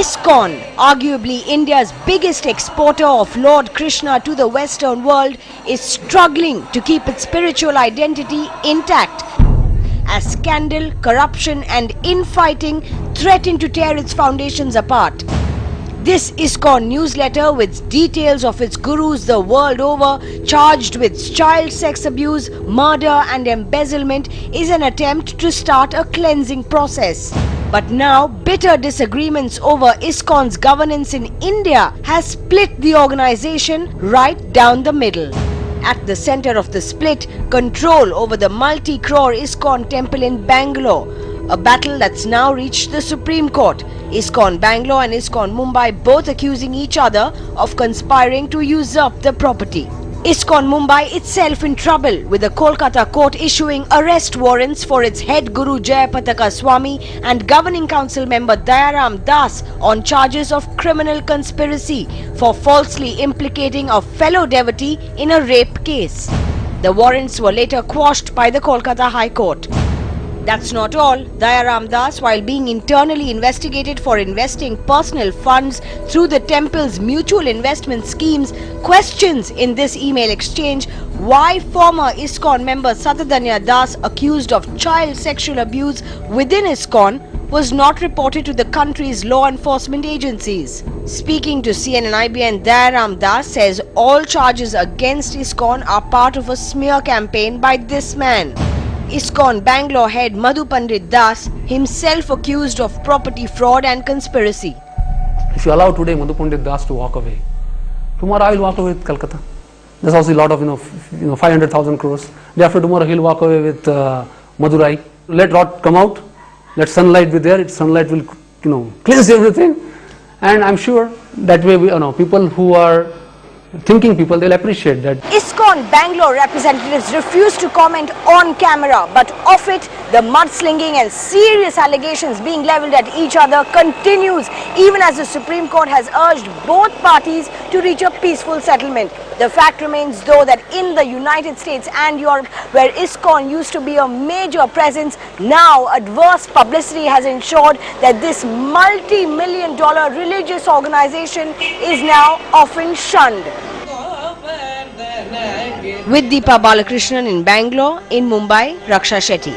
ISKCON, arguably India's biggest exporter of Lord Krishna to the Western world, is struggling to keep its spiritual identity intact as scandal, corruption and infighting threaten to tear its foundations apart. This ISKCON newsletter, with details of its gurus the world over charged with child sex abuse, murder and embezzlement, is an attempt to start a cleansing process. But now, bitter disagreements over ISKCON's governance in India has split the organization right down the middle. At the center of the split, control over the multi-crore ISKCON temple in Bangalore, a battle that's now reached the Supreme Court. ISKCON Bangalore and ISKCON Mumbai both accusing each other of conspiring to usurp the property. ISKCON Mumbai itself in trouble, with the Kolkata court issuing arrest warrants for its head guru Jayapataka Swami and governing council member Dayaram Das on charges of criminal conspiracy for falsely implicating a fellow devotee in a rape case. The warrants were later quashed by the Kolkata High Court. That's not all. Dayaram Das, while being internally investigated for investing personal funds through the temple's mutual investment schemes, questions in this email exchange why former ISKCON member Satadanya Das, accused of child sexual abuse within ISKCON, was not reported to the country's law enforcement agencies. Speaking to CNN-IBN, Dayaram Das says all charges against ISKCON are part of a smear campaign by this man. ISKCON Bangalore head Madhu Pandit Das, himself accused of property fraud and conspiracy. If you allow today Madhu Pandit Das to walk away, tomorrow I will walk away with Calcutta. There's also a lot of 500,000 crores. Day after tomorrow he'll walk away with Madurai. Let rot come out. Let sunlight be there. Sunlight will cleanse everything. And I'm sure that way people who are thinking people, they'll appreciate that. ISKCON Bangalore representatives refused to comment on camera, but of it, the mudslinging and serious allegations being levelled at each other continues, even as the Supreme Court has urged both parties to reach a peaceful settlement. The fact remains, though, that in the United States and Europe, where ISKCON used to be a major presence, now adverse publicity has ensured that this multi-million-dollar religious organization is now often shunned. With Deepa Balakrishnan in Bangalore, in Mumbai, Raksha Shetty.